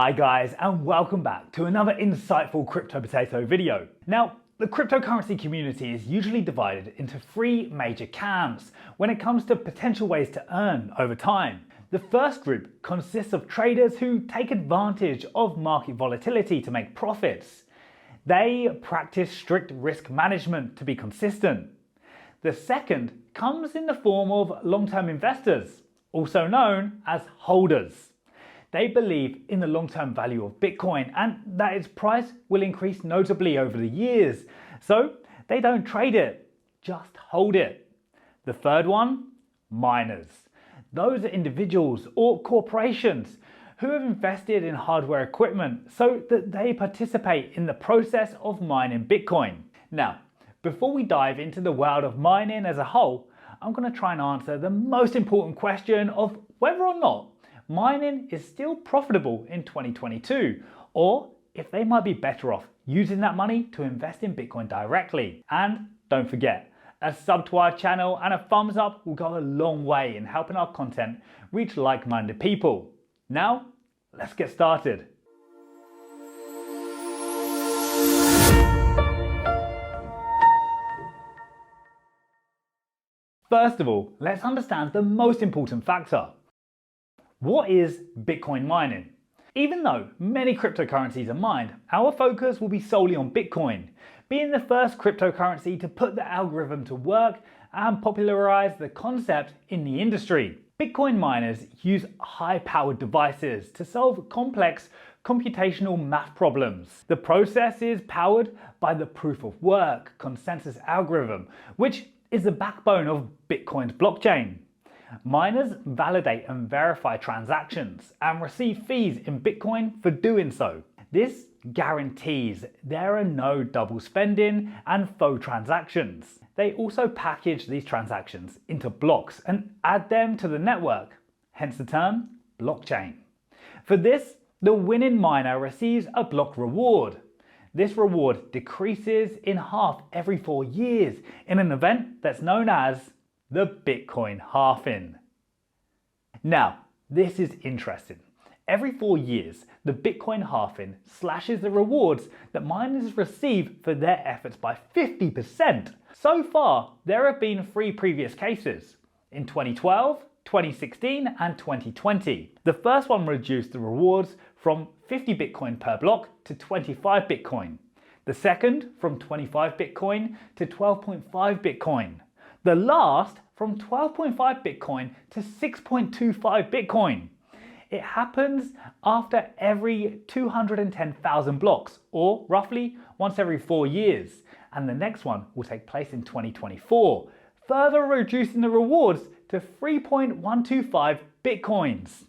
Hi guys, and welcome back to another insightful Crypto Potato video. Now, the cryptocurrency community is usually divided into three major camps when it comes to potential ways to earn over time. The first group consists of traders who take advantage of market volatility to make profits. They practice strict risk management to be consistent. The second comes in the form of long-term investors, also known as holders. They believe in the long-term value of Bitcoin and that its price will increase notably over the years, so they don't trade it, just hold it. The third one, miners. Those are individuals or corporations who have invested in hardware equipment so that they participate in the process of mining Bitcoin. Now, before we dive into the world of mining as a whole, I'm going to try and answer the most important question of whether or not mining is still profitable in 2022, or if they might be better off using that money to invest in Bitcoin directly. And don't forget, a sub to our channel and a thumbs up will go a long way in helping our content reach like-minded people. Now, let's get started. First of all, let's understand the most important factor. What is Bitcoin mining? Even though many cryptocurrencies are mined, our focus will be solely on Bitcoin, being the first cryptocurrency to put the algorithm to work and popularize the concept in the industry. Bitcoin miners use high-powered devices to solve complex computational math problems. The process is powered by the proof of work consensus algorithm, which is the backbone of Bitcoin's blockchain. Miners validate and verify transactions and receive fees in Bitcoin for doing so. This guarantees there are no double spending and faux transactions. They also package these transactions into blocks and add them to the network, hence the term blockchain. For this, the winning miner receives a block reward. This reward decreases in half every 4 years in an event that's known as the Bitcoin halving. Now, this is interesting. Every 4 years, the Bitcoin halving slashes the rewards that miners receive for their efforts by 50%. So far, there have been 3 previous cases, in 2012, 2016 and 2020. The first one reduced the rewards from 50 Bitcoin per block to 25 Bitcoin. The second from 25 Bitcoin to 12.5 Bitcoin. The last from 12.5 Bitcoin to 6.25 Bitcoin. It happens after every 210,000 blocks, or roughly once every 4 years, and the next one will take place in 2024, further reducing the rewards to 3.125 Bitcoins.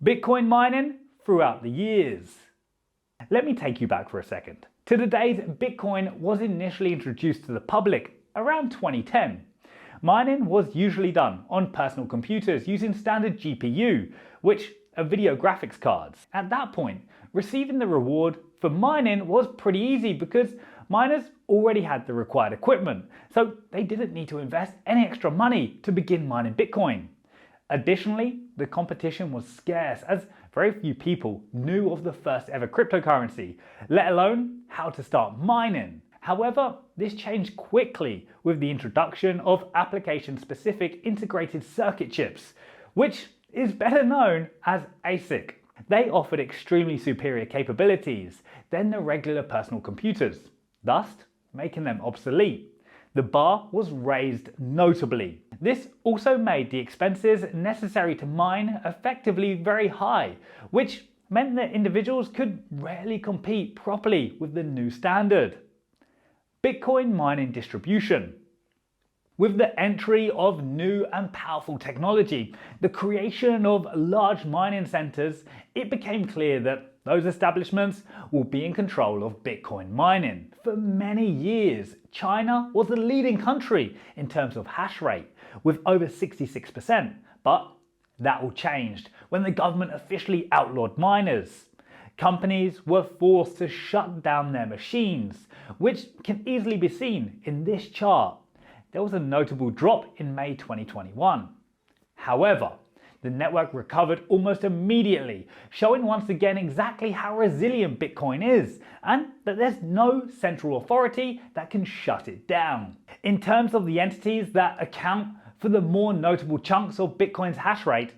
Bitcoin mining throughout the years. Let me take you back for a second to the days Bitcoin was initially introduced to the public around 2010. Mining was usually done on personal computers using standard GPU, which are video graphics cards. At that point, receiving the reward for mining was pretty easy because miners already had the required equipment, so they didn't need to invest any extra money to begin mining Bitcoin. Additionally, the competition was scarce as very few people knew of the first ever cryptocurrency, let alone how to start mining. However, this changed quickly with the introduction of application-specific integrated circuit chips, which is better known as ASIC. They offered extremely superior capabilities than the regular personal computers, thus making them obsolete. The bar was raised notably. This also made the expenses necessary to mine effectively very high, which meant that individuals could rarely compete properly with the new standard. Bitcoin mining distribution. With the entry of new and powerful technology, the creation of large mining centers, it became clear that those establishments will be in control of Bitcoin mining. For many years, China was the leading country in terms of hash rate, with over 66%, but that all changed when the government officially outlawed miners. Companies were forced to shut down their machines, which can easily be seen in this chart. There was a notable drop in May 2021. However, the network recovered almost immediately, showing once again exactly how resilient Bitcoin is and that there's no central authority that can shut it down. In terms of the entities that account for the more notable chunks of Bitcoin's hash rate,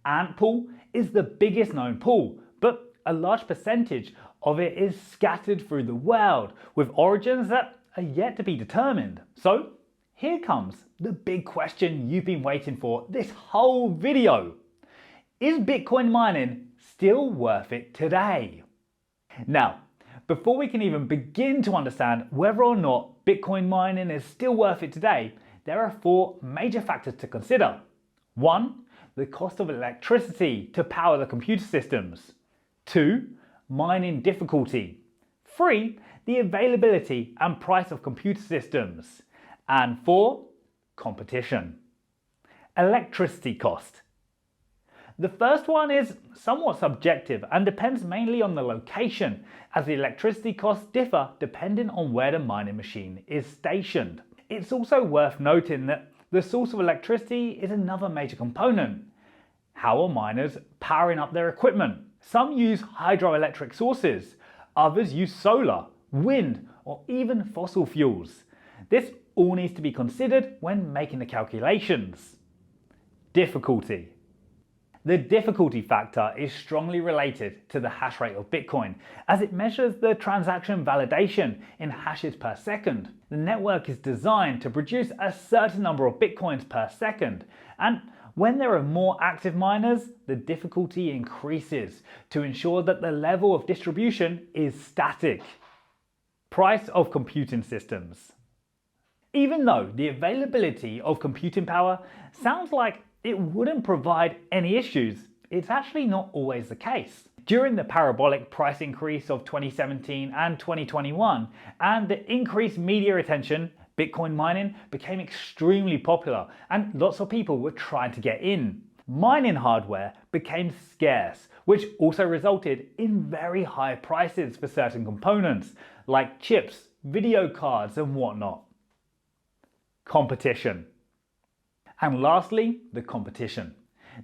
Ant Pool is the biggest known pool, but a large percentage of it is scattered through the world, with origins that are yet to be determined. So here comes the big question you've been waiting for this whole video. Is Bitcoin mining still worth it today? Now, before we can even begin to understand whether or not Bitcoin mining is still worth it today, there are 4 major factors to consider. 1. The cost of electricity to power the computer systems. 2. Mining difficulty. 3. The availability and price of computer systems. And 4. Competition. Electricity cost. The first one is somewhat subjective and depends mainly on the location, as the electricity costs differ depending on where the mining machine is stationed. It's also worth noting that the source of electricity is another major component. How are miners powering up their equipment? Some use hydroelectric sources, others use solar, wind, or even fossil fuels. This all needs to be considered when making the calculations. Difficulty. The difficulty factor is strongly related to the hash rate of Bitcoin, as it measures the transaction validation in hashes per second. The network is designed to produce a certain number of Bitcoins per second, and when there are more active miners, the difficulty increases to ensure that the level of distribution is static. Price of computing systems. Even though the availability of computing power sounds like it wouldn't provide any issues, it's actually not always the case. During the parabolic price increase of 2017 and 2021 and the increased media attention, Bitcoin mining became extremely popular and lots of people were trying to get in. Mining hardware became scarce, which also resulted in very high prices for certain components like chips, video cards and whatnot. Competition. And lastly, the competition.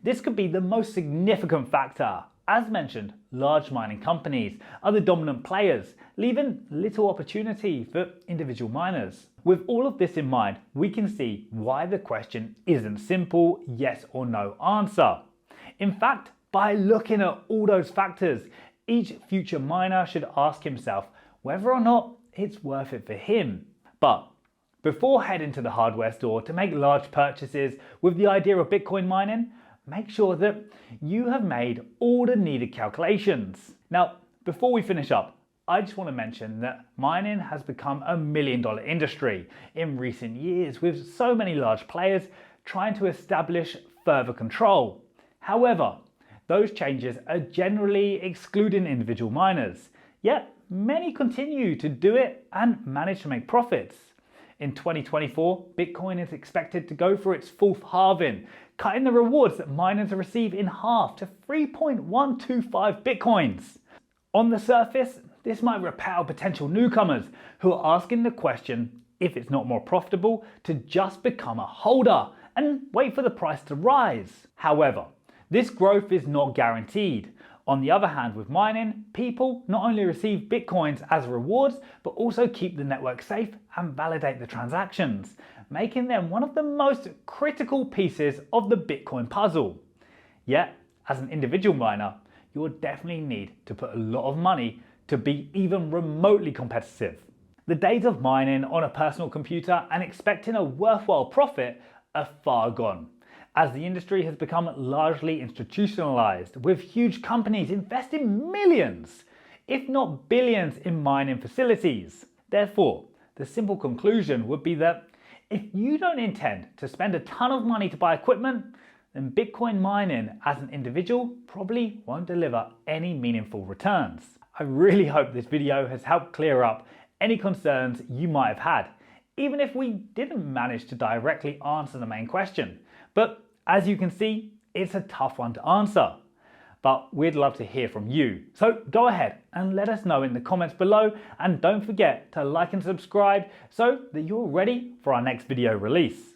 This could be the most significant factor. As mentioned, large mining companies are the dominant players, leaving little opportunity for individual miners. With all of this in mind, we can see why the question isn't simple yes or no answer. In fact, by looking at all those factors, each future miner should ask himself whether or not it's worth it for him. But before heading to the hardware store to make large purchases with the idea of Bitcoin mining, make sure that you have made all the needed calculations. Now, before we finish up, I just want to mention that mining has become a $1 million industry in recent years, with so many large players trying to establish further control. However, those changes are generally excluding individual miners, yet many continue to do it and manage to make profits. In 2024, Bitcoin is expected to go for its 4th halving, cutting the rewards that miners receive in half to 3.125 Bitcoins. On the surface, this might repel potential newcomers who are asking the question if it's not more profitable to just become a holder and wait for the price to rise. However, this growth is not guaranteed. On the other hand, with mining, people not only receive Bitcoins as rewards, but also keep the network safe and validate the transactions, making them one of the most critical pieces of the Bitcoin puzzle. Yet, as an individual miner, you will definitely need to put a lot of money to be even remotely competitive. The days of mining on a personal computer and expecting a worthwhile profit are far gone, as the industry has become largely institutionalized, with huge companies investing millions, if not billions, in mining facilities. Therefore, the simple conclusion would be that if you don't intend to spend a ton of money to buy equipment, then Bitcoin mining as an individual probably won't deliver any meaningful returns. I really hope this video has helped clear up any concerns you might have had, even if we didn't manage to directly answer the main question. But as you can see, it's a tough one to answer. But we'd love to hear from you. So go ahead and let us know in the comments below, and don't forget to like and subscribe so that you're ready for our next video release.